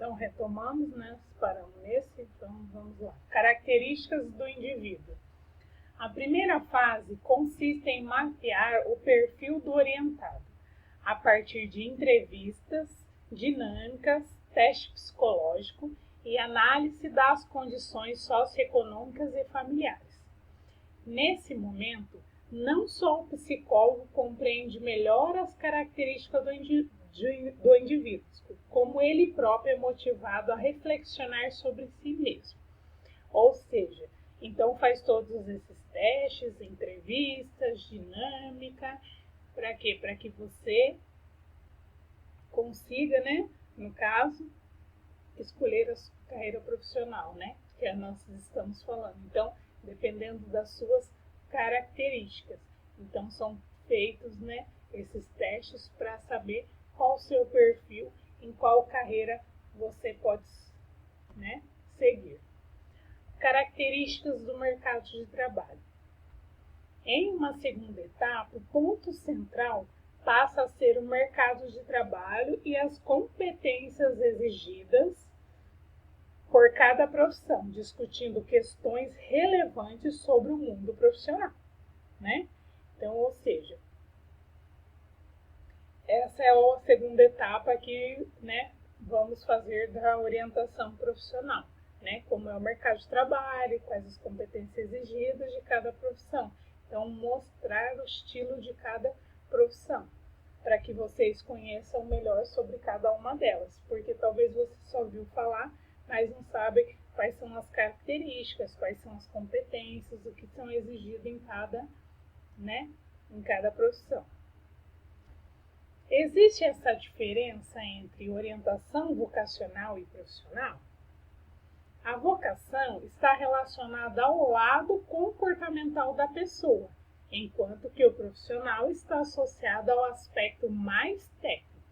Então, retomamos, né? Paramos nesse, então vamos lá. Características do indivíduo. A primeira fase consiste em mapear o perfil do orientado, a partir de entrevistas, dinâmicas, teste psicológico e análise das condições socioeconômicas e familiares. Nesse momento, não só o psicólogo compreende melhor as características do indivíduo, como ele próprio é motivado a reflexionar sobre si mesmo. Ou seja, então faz todos esses testes, entrevistas, dinâmica, para quê? Para que você consiga, né, no caso, escolher a sua carreira profissional, né, que nós estamos falando. Então, dependendo das suas características. Então, são feitos, né, esses testes para saber qual o seu perfil, em qual carreira você pode, né, seguir. Características do mercado de trabalho. Em uma segunda etapa, o ponto central passa a ser o mercado de trabalho e as competências exigidas por cada profissão, discutindo questões relevantes sobre o mundo profissional, né? Então, ou seja, essa é a segunda etapa que, né, vamos fazer da orientação profissional, né? Como é o mercado de trabalho, quais as competências exigidas de cada profissão. Então, mostrar o estilo de cada profissão, para que vocês conheçam melhor sobre cada uma delas, porque talvez você só ouviu falar, mas não sabe quais são as características, quais são as competências, o que são exigido em cada, né, em cada profissão. Existe essa diferença entre orientação vocacional e profissional? A vocação está relacionada ao lado comportamental da pessoa, enquanto que o profissional está associado ao aspecto mais técnico.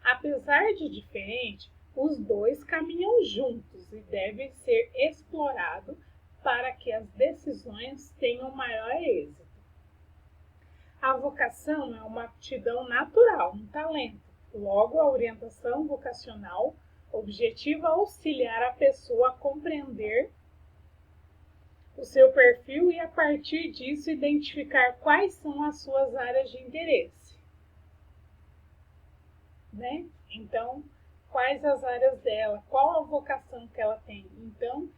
Apesar de diferente, os dois caminham juntos e devem ser explorados para que as decisões tenham maior êxito. A vocação é uma aptidão natural, um talento. Logo, a orientação vocacional objetiva auxiliar a pessoa a compreender o seu perfil e, a partir disso, identificar quais são as suas áreas de interesse, né? Então, quais as áreas dela, qual a vocação que ela tem. Então,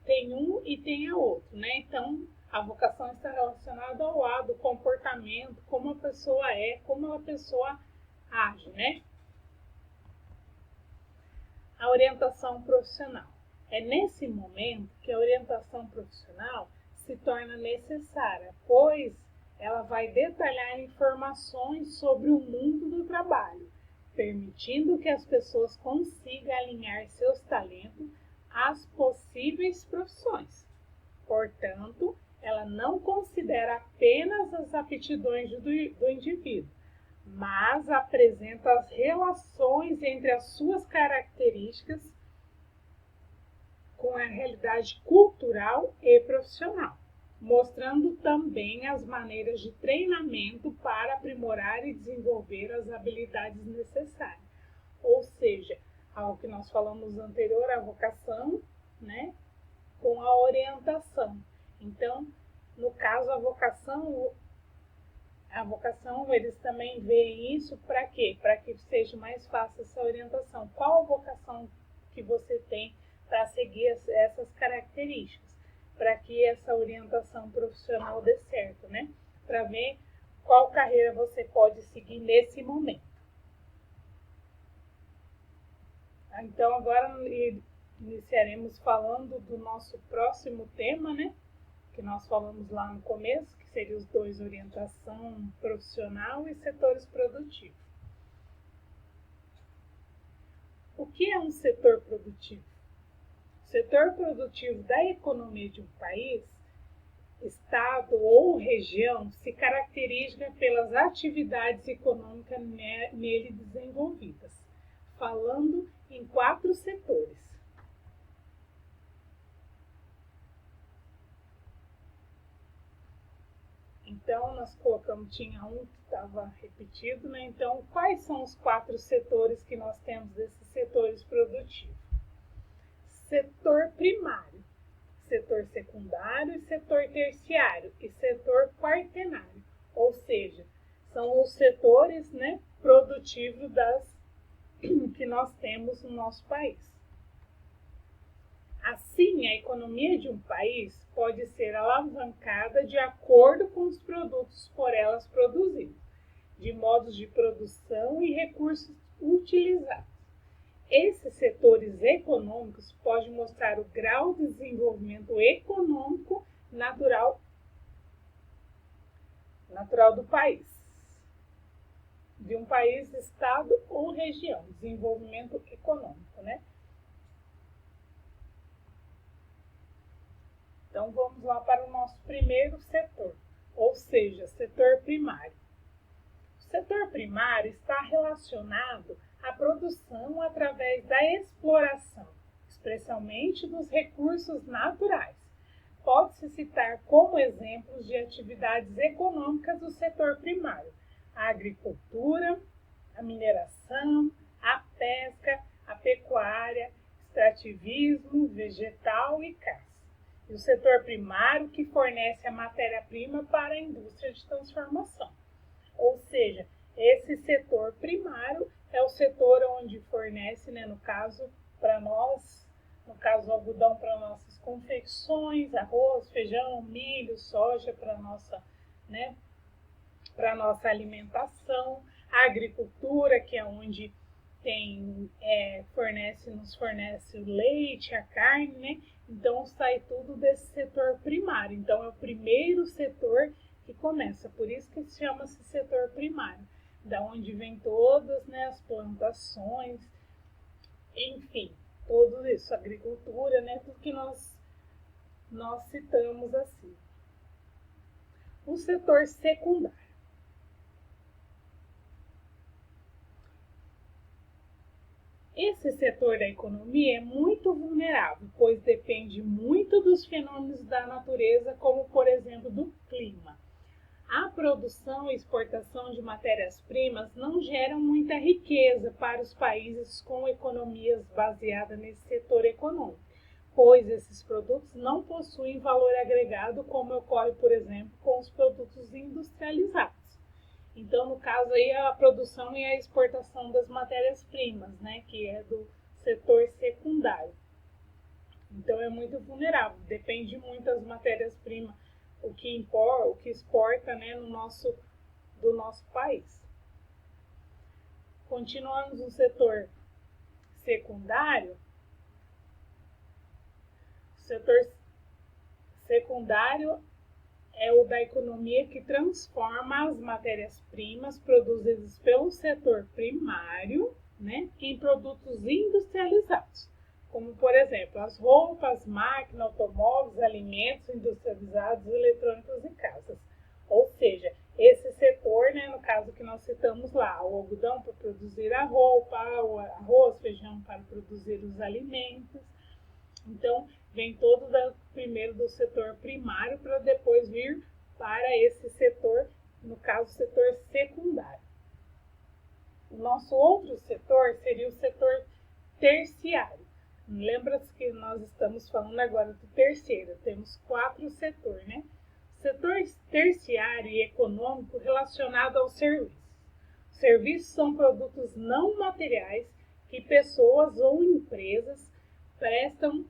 tem um e tem a outro, né? Então, a vocação está relacionada ao lado do comportamento, como a pessoa é, como a pessoa age, né? A orientação profissional. É nesse momento que a orientação profissional se torna necessária, pois ela vai detalhar informações sobre o mundo do trabalho, permitindo que as pessoas consigam alinhar seus talentos às possíveis profissões. Portanto, ela não considera apenas as aptidões do indivíduo, mas apresenta as relações entre as suas características com a realidade cultural e profissional, mostrando também as maneiras de treinamento para aprimorar e desenvolver as habilidades necessárias. Ou seja, ao que nós falamos anterior, a vocação, né, com a orientação. Então, no caso, a vocação, eles também veem isso para quê? Para que seja mais fácil essa orientação. Qual a vocação que você tem para seguir essas características? Para que essa orientação profissional dê certo, né? Para ver qual carreira você pode seguir nesse momento. Então, agora iniciaremos falando do nosso próximo tema, né? Que nós falamos lá no começo, que seria os dois, orientação profissional e setores produtivos. O que é um setor produtivo? O setor produtivo da economia de um país, estado ou região se caracteriza pelas atividades econômicas nele desenvolvidas, falando em 4 setores. Então, nós colocamos, tinha um que estava repetido, né? Então, quais são os 4 setores que nós temos desses setores produtivos? Setor primário, setor secundário e setor terciário e setor quaternário, ou seja, são os setores, né, produtivos que nós temos no nosso país. Assim, a economia de um país pode ser alavancada de acordo com os produtos por elas produzidos, de modos de produção e recursos utilizados. Esses setores econômicos podem mostrar o grau de desenvolvimento econômico natural do país, de um país, estado ou região, desenvolvimento econômico, né? Então, vamos lá para o nosso primeiro setor, ou seja, setor primário. O setor primário está relacionado à produção através da exploração, especialmente dos recursos naturais. Pode-se citar como exemplos de atividades econômicas do setor primário: a agricultura, a mineração, a pesca, a pecuária, extrativismo, vegetal e caça. E o setor primário que fornece a matéria-prima para a indústria de transformação. Ou seja, esse setor primário é o setor onde fornece, né, no caso, para nós, no caso, o algodão para nossas confecções, arroz, feijão, milho, soja para nossa, né, para nossa alimentação, a agricultura, que é onde nos fornece o leite, a carne, né? Então sai tudo desse setor primário. Então é o primeiro setor que começa, por isso que chama-se setor primário, da onde vem todas, né, as plantações, enfim, tudo isso, agricultura, né, tudo que nós citamos assim. O setor secundário. Esse setor da economia é muito vulnerável, pois depende muito dos fenômenos da natureza, como, por exemplo, do clima. A produção e exportação de matérias-primas não geram muita riqueza para os países com economias baseadas nesse setor econômico, pois esses produtos não possuem valor agregado, como ocorre, por exemplo, com os produtos industrializados. Então, no caso aí, a produção e a exportação das matérias-primas, né, que é do setor secundário. Então, é muito vulnerável, depende muito das matérias-primas, o que exporta, né, do nosso país. Continuamos no setor secundário. O setor secundário é o da economia que transforma as matérias-primas produzidas pelo setor primário, né, em produtos industrializados, como, por exemplo, as roupas, máquinas, automóveis, alimentos industrializados, eletrônicos e casas. Ou seja, esse setor, né, no caso que nós citamos lá, o algodão para produzir a roupa, o arroz, feijão para produzir os alimentos. Então, vem todo primeiro do setor primário para depois vir para esse setor, no caso, setor secundário. O nosso outro setor seria o setor terciário. Lembra-se que nós estamos falando agora do terceiro, temos 4 setores, né? Setor terciário e econômico relacionado aos serviços. Serviços são produtos não materiais que pessoas ou empresas prestam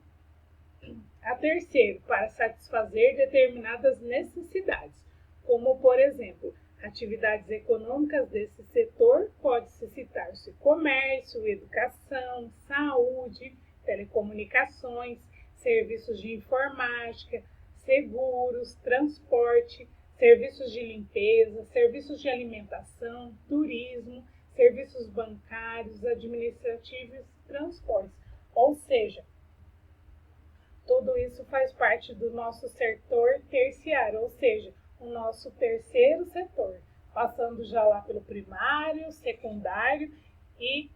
a terceiro para satisfazer determinadas necessidades, como, por exemplo, atividades econômicas desse setor pode-se citar-se comércio, educação, saúde, telecomunicações, serviços de informática, seguros, transporte, serviços de limpeza, serviços de alimentação, turismo, serviços bancários, administrativos e transportes. Ou seja, tudo isso faz parte do nosso setor terciário, ou seja, o nosso terceiro setor, passando já lá pelo primário, secundário e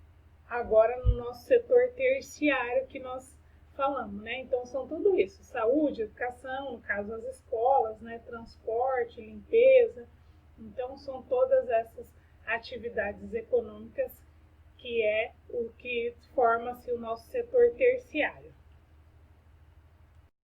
agora no nosso setor terciário, que nós falamos, né? Então são tudo isso, saúde, educação, no caso as escolas, né? Transporte, limpeza. Então são todas essas atividades econômicas que é o que forma-se o nosso setor terciário.